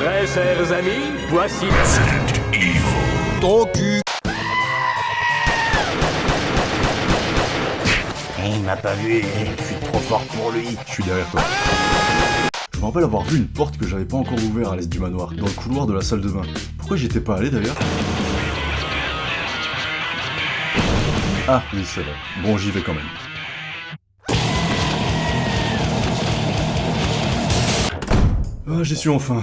Très chers amis, voici... Ton cul. Il m'a pas vu, je suis trop fort pour lui. Je suis derrière toi. Je me rappelle avoir vu une porte que j'avais pas encore ouverte à l'est du manoir, dans le couloir de la salle de bain. Pourquoi j'y étais pas allé d'ailleurs? Ah oui, c'est vrai. Bon, j'y vais quand même. Ah, j'y suis enfin.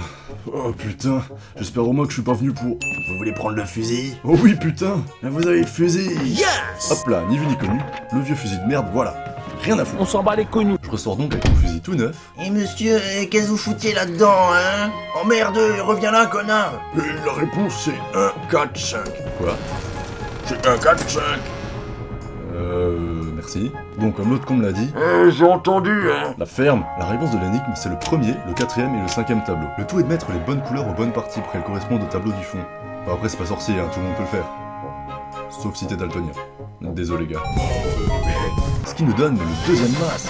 Oh putain, j'espère au moins que je suis pas venu pour... Vous voulez prendre le fusil? Oh oui putain. Vous avez le fusil. Yes. Hop là, ni vu ni connu, le vieux fusil de merde, voilà. Rien à foutre. On s'en bat les couilles. Je ressors donc avec mon fusil tout neuf. Et monsieur, qu'est-ce que vous foutiez là-dedans, hein? Oh merde, reviens là, connard. La réponse c'est 1, 4, 5. Quoi? C'est 1, 4, 5. Merci. Donc comme l'autre con me l'a dit... J'ai entendu, hein. La ferme. La réponse de l'énigme, c'est le premier, le quatrième et le cinquième tableau. Le tout est de mettre les bonnes couleurs aux bonnes parties pour qu'elles correspondent au tableau du fond. Bon, après c'est pas sorcier, hein, tout le monde peut le faire. Sauf si t'es daltonien. Désolé gars. Ce qui nous donne le deuxième masque.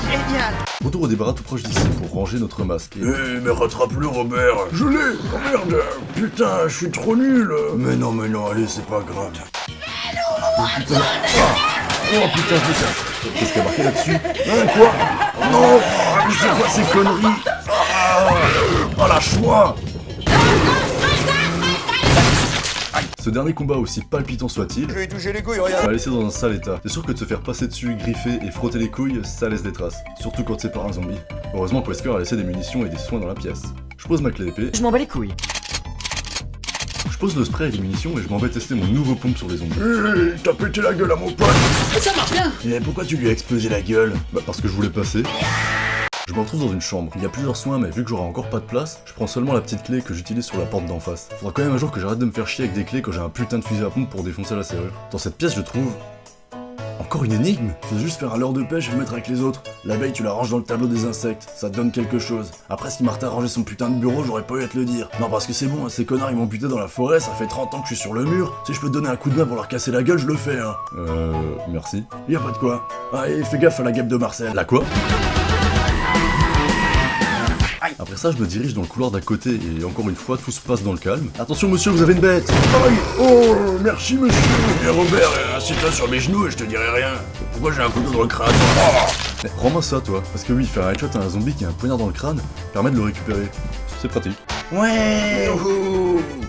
Génial. Retour au débarras tout proche d'ici pour ranger notre masque. Et... Mais rattrape-le, Robert. Je l'ai. Oh merde. Putain, je suis trop nul. Mais non, allez, c'est pas grave. Oh putain. Oh putain, qu'est-ce qu'il y a marqué là-dessus? Quoi? Non. Mais c'est quoi ces conneries? Oh, lâche-moi. Ce dernier combat, aussi palpitant soit-il, Je vais toucher les couilles, on regarde. va laisser dans un sale état. C'est sûr que de se faire passer dessus, griffer et frotter les couilles, ça laisse des traces. Surtout quand c'est par un zombie. Heureusement que Wesker a laissé des munitions et des soins dans la pièce. Je pose ma clé épée, Je m'en bats les couilles. je pose le spray et les munitions et je m'en vais tester mon nouveau pompe sur les zombies. T'as pété la gueule à mon pote. Ça marche bien. Et pourquoi tu lui as explosé la gueule? Bah parce que je voulais passer. Je me retrouve dans une chambre. Il y a plusieurs soins, mais vu que j'aurai encore pas de place, je prends seulement la petite clé que j'utilise sur la porte d'en face. Faudra quand même un jour que j'arrête de me faire chier avec des clés quand j'ai un putain de fusil à pompe pour défoncer la serrure. Dans cette pièce, je trouve... encore une énigme? Je veux juste faire un leurre de pêche et le mettre avec les autres. L'abeille, tu la ranges dans le tableau des insectes. Ça te donne quelque chose. Après, si Martha a rangé son putain de bureau, j'aurais pas eu à te le dire. Non, parce que c'est bon, hein, ces connards, ils m'ont buté dans la forêt, ça fait 30 ans que je suis sur le mur. Si je peux te donner un coup de main pour leur casser la gueule, je le fais, hein. Merci. Y a pas de quoi. Ah, et fais gaffe à la guêpe de Marcel. La quoi? Après ça, je me dirige dans le couloir d'à côté et encore une fois, tout se passe dans le calme. Attention monsieur, vous avez une bête! Aïe. Oh, merci monsieur. Et Robert, assieds-toi sur mes genoux et je te dirai rien. Pourquoi j'ai un couteau dans le crâne? Eh, rends-moi ça toi, parce que oui, faire un headshot à un zombie qui a un poignard dans le crâne permet de le récupérer. C'est pratique. Ouais.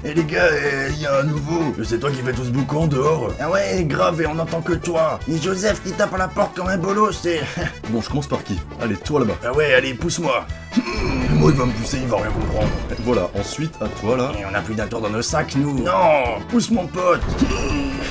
Et les gars, il y a un nouveau. C'est toi qui fais tout ce boucan dehors? Ah ouais, grave, et on entend que toi. Et Joseph qui tape à la porte comme un bolos, c'est... Bon, je commence par qui? Allez, toi là-bas. Ah ouais, allez, pousse-moi. Moi, il va me pousser, il va rien comprendre. Voilà, ensuite, à toi là. Et on a plus d'un tour dans nos sacs, nous. Non, pousse mon pote.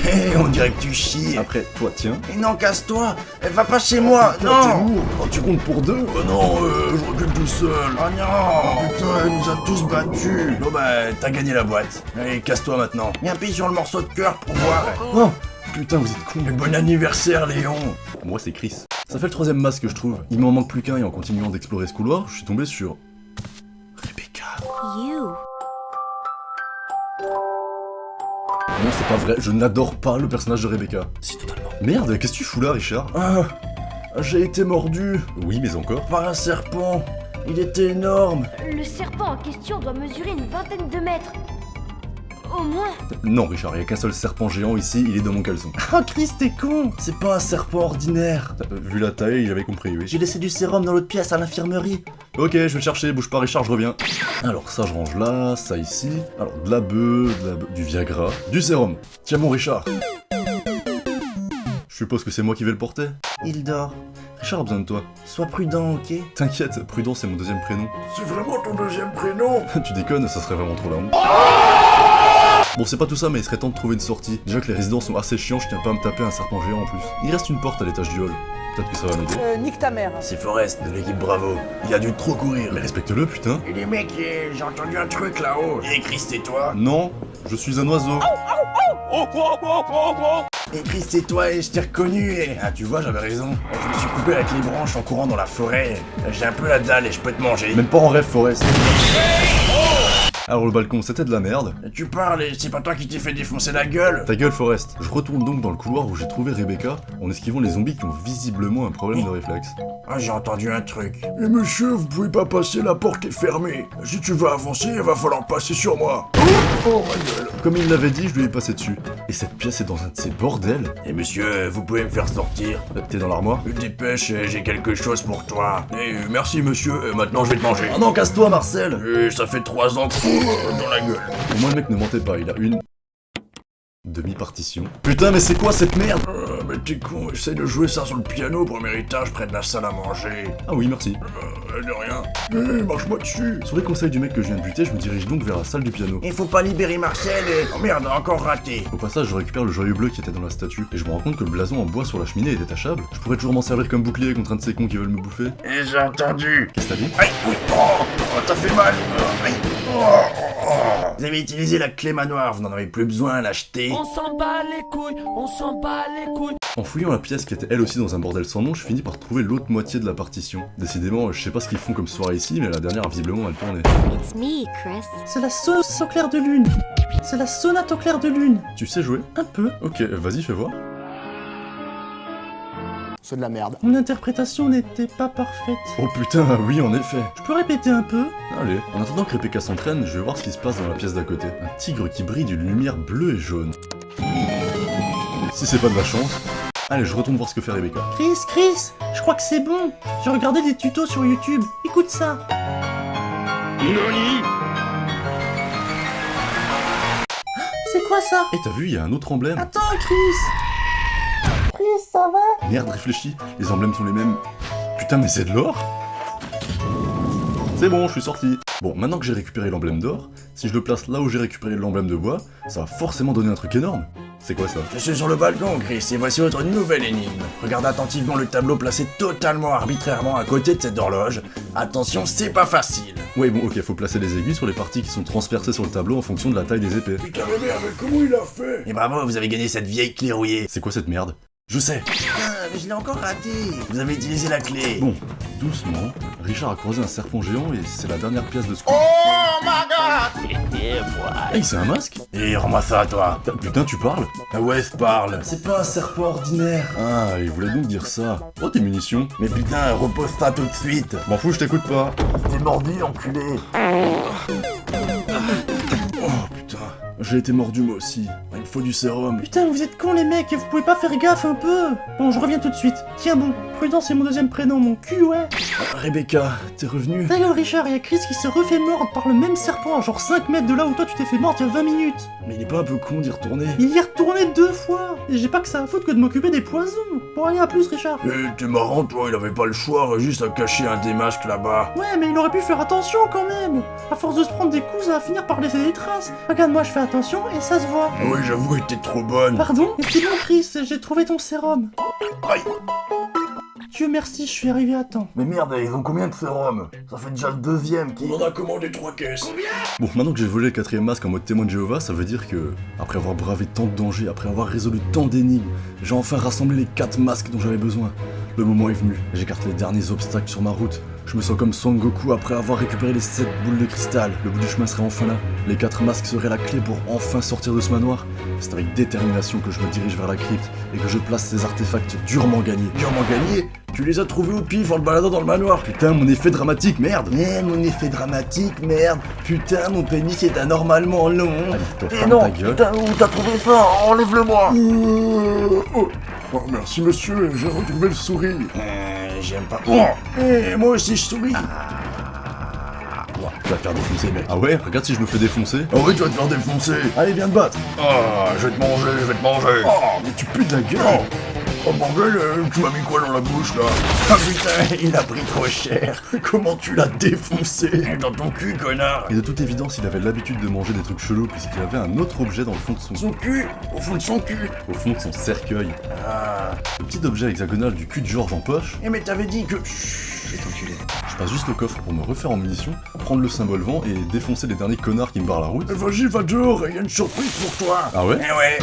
Hé, on dirait que tu chies. Après, toi, tiens. Et non, casse-toi. Elle va pas chez moi. Toi, t'es Non. lourd. Oh, tu comptes pour deux? Oh non, je recule tout seul. Oh non. Putain, elle nous a tous battus. Bon bah, t'as gagné la boîte. Allez, casse-toi maintenant. Et appuie sur le morceau de cœur pour voir. Oh, putain, vous êtes con. Mais bon anniversaire, Léon. Moi, c'est Chris. Ça fait le troisième masque que je trouve. Il m'en manque plus qu'un et en continuant d'explorer ce couloir, je suis tombé sur... Rebecca. Non, c'est pas vrai, je n'adore pas le personnage de Rebecca. Si, totalement. Merde, qu'est-ce que tu fous là, Richard? Ah, j'ai été mordu Oui, mais encore. par un serpent. Il était énorme. Le serpent en question doit mesurer une vingtaine de mètres. Au moins. Non, Richard, il n'y a qu'un seul serpent géant ici, il est dans mon caleçon. Oh Chris, t'es con. C'est pas un serpent ordinaire. Vu la taille, j'avais compris, oui. J'ai laissé du sérum dans l'autre pièce à l'infirmerie. Ok, je vais le chercher, bouge pas, Richard, je reviens. Alors, ça, je range là, ça ici. Alors, de la bœuf, du Viagra, du sérum. Tiens, mon Richard. Je suppose que c'est moi qui vais le porter. Il dort. Richard a besoin de toi. Sois prudent, ok? T'inquiète, Prudence, c'est mon deuxième prénom. C'est vraiment ton deuxième prénom? Tu déconnes, ça serait vraiment trop la honte. Bon, c'est pas tout ça, mais il serait temps de trouver une sortie. Déjà que les résidents sont assez chiants, je tiens pas à me taper un serpent géant en plus. Il reste une porte à l'étage du hall. Peut-être que ça va m'aider. Nique ta mère. C'est Forrest de l'équipe Bravo. Il a dû trop courir. Mais respecte-le, putain. Et les mecs, j'ai entendu un truc là-haut. Et Chris, c'est toi? Non, je suis un oiseau. Et Chris, c'est toi et je t'ai reconnu. Et... Ah, tu vois, j'avais raison. Je me suis coupé avec les branches en courant dans la forêt. J'ai un peu la dalle et je peux te manger. Même pas en rêve, Forrest. Alors le balcon, c'était de la merde. Tu parles et c'est pas toi qui t'es fait défoncer la gueule. Ta gueule, Forrest. Je retourne donc dans le couloir où j'ai trouvé Rebecca en esquivant les zombies qui ont visiblement un problème de réflexe. Ah, j'ai entendu un truc. Et monsieur, vous pouvez pas passer, la porte est fermée. Si tu veux avancer, il va falloir passer sur moi. Oh ma gueule. Comme il l'avait dit, je lui ai passé dessus. Et cette pièce est dans un de ces bordels. Et monsieur, vous pouvez me faire sortir. T'es dans l'armoire? Dépêche, j'ai quelque chose pour toi. Et merci monsieur, maintenant je vais te manger. Oh non, casse-toi, Marcel. Et ça fait 3 ans dans la gueule. Au moins le mec ne mentait pas, il a une... demi-partition. Putain, mais c'est quoi cette merde? Mais t'es con, essaye de jouer ça sur le piano au premier étage près de la salle à manger. Ah oui, merci. De rien. Marche-moi dessus. Sur les conseils du mec que je viens de buter, je me dirige donc vers la salle du piano. Il faut pas libérer Marcel et... Oh merde, encore raté. Au passage, je récupère le joyeux bleu qui était dans la statue, et je me rends compte que le blason en bois sur la cheminée est détachable. Je pourrais toujours m'en servir comme bouclier contre un de ces cons qui veulent me bouffer. Et j'ai entendu. Qu'est-ce que t'as dit? Aïe, oui, oh, t'as fait mal. Aïe, Vous avez utilisé la clé manoir, vous n'en avez plus besoin, l'achetez. On s'en bat les couilles, on s'en bat les couilles. En fouillant la pièce qui était elle aussi dans un bordel sans nom, je finis par trouver l'autre moitié de la partition. Décidément, je sais pas ce qu'ils font comme soirée ici, mais la dernière a visiblement mal tourné. It's me, Chris. C'est la sauce au clair de lune. C'est la sonate au clair de lune. Tu sais jouer? Un peu. Ok, vas-y, fais voir. C'est de la merde. Mon interprétation n'était pas parfaite. Oh putain, oui, en effet. Je peux répéter un peu? Allez, en attendant que Rebecca s'entraîne, je vais voir ce qui se passe dans la pièce d'à côté. Un tigre qui brille d'une lumière bleue et jaune. Si c'est pas de la chance... Allez, je retourne voir ce que fait Rebecca. Chris, je crois que c'est bon. J'ai regardé des tutos sur YouTube. Écoute ça. C'est quoi ça? Et t'as vu, il y a un autre emblème. Attends, Chris, ça va? Merde, réfléchis, les emblèmes sont les mêmes. Putain, mais c'est de l'or? C'est bon, je suis sorti. Bon, maintenant que j'ai récupéré l'emblème d'or, si je le place là où j'ai récupéré l'emblème de bois, ça va forcément donner un truc énorme. C'est quoi ça? Je suis sur le balcon, Chris, et voici votre nouvelle énigme. Regarde attentivement le tableau placé totalement arbitrairement à côté de cette horloge. Attention, c'est pas facile. Ouais, bon, ok, faut placer les aiguilles sur les parties qui sont transpercées sur le tableau en fonction de la taille des épées. Putain mais merde, comment il a fait? Et bravo, vous avez gagné cette vieille clé rouillée. C'est quoi cette merde? Je sais. Putain, mais je l'ai encore raté. Vous avez utilisé la clé. Bon, doucement, Richard a croisé un serpent géant et c'est la dernière pièce de ce coup. Oh my god! Hey, c'est un masque? Et rends-moi ça à toi. Putain, tu parles? Ah ouais, je parle. C'est pas un serpent ordinaire. Ah, il voulait donc dire ça. Oh, tes munitions. Mais putain, repose ça tout de suite. M'en fous, je t'écoute pas. T'es mordu, enculé. Oh putain, j'ai été mordu moi aussi. Il me faut du sérum. Putain, vous êtes cons les mecs, vous pouvez pas faire gaffe un peu? Bon, je reviens tout de suite. Tiens bon, Prudence c'est mon deuxième prénom, mon cul, ouais. Rebecca, t'es revenue? Ta gueule Richard, y'a Chris qui se refait mordre par le même serpent à genre 5 mètres de là où toi tu t'es fait mordre il y a 20 minutes. Mais il est pas un peu con d'y retourner? Il y est retourné 2 fois. Et j'ai pas que ça à foutre que de m'occuper des poisons. Bon allez, à plus Richard. T'es marrant, toi, il avait pas le choix, juste à cacher un des masques là-bas. Ouais, mais il aurait pu faire attention quand même. À force de se prendre des coups, ça va finir par laisser des traces. Regarde-moi, je fais attention et ça se voit. Oui, j'avoue, t'es trop bonne. Pardon? Mais c'est bon Chris, j'ai trouvé ton sérum. Aïe. Dieu merci, je suis arrivé à temps. Mais merde, ils ont combien de sérums? Ça fait déjà le deuxième qui... On en a commandé 3 caisses. Bon, maintenant que j'ai volé le 4ème masque en mode témoin de Jéhovah, ça veut dire que, après avoir bravé tant de dangers, après avoir résolu tant d'énigmes, j'ai enfin rassemblé les 4 masques dont j'avais besoin. Le moment est venu, j'écarte les derniers obstacles sur ma route. Je me sens comme Son Goku après avoir récupéré les 7 boules de cristal. Le bout du chemin serait enfin là. Les 4 masques seraient la clé pour enfin sortir de ce manoir. C'est avec détermination que je me dirige vers la crypte et que je place ces artefacts durement gagnés. Durement gagné? Tu les as trouvés au pif en le baladant dans le manoir. Putain, mon effet dramatique, merde! Mon effet dramatique, merde. Putain, mon pénis est anormalement long. Allez, toi, ferme ta gueule. Putain, où t'as trouvé ça? Enlève-le-moi. Oh, merci monsieur, j'ai retrouvé le sourire. J'aime pas. Moi aussi je souris. Tu vas te faire défoncer, mec. Ah ouais? Regarde si je me fais défoncer. Oh oui, tu vas te faire défoncer. Allez, viens te battre. Je vais te manger, je vais te manger. Mais tu pues de la gueule. Oh bordel, tu m'as mis quoi dans la bouche là? Ah putain, il a pris trop cher. Comment tu l'as défoncé? Dans ton cul, connard. Et de toute évidence, il avait l'habitude de manger des trucs chelous puisqu'il avait un autre objet dans le fond de son... Son cul? Au fond de son cul? Au fond de son cercueil. Ah. Le petit objet hexagonal du cul de George en poche. Mais t'avais dit que... Chut, enculé. Je passe juste au coffre pour me refaire en munitions, prendre le symbole vent et défoncer les derniers connards qui me barrent la route. Vas-y, va dehors, il y a une surprise pour toi. Ah ouais? Eh ouais.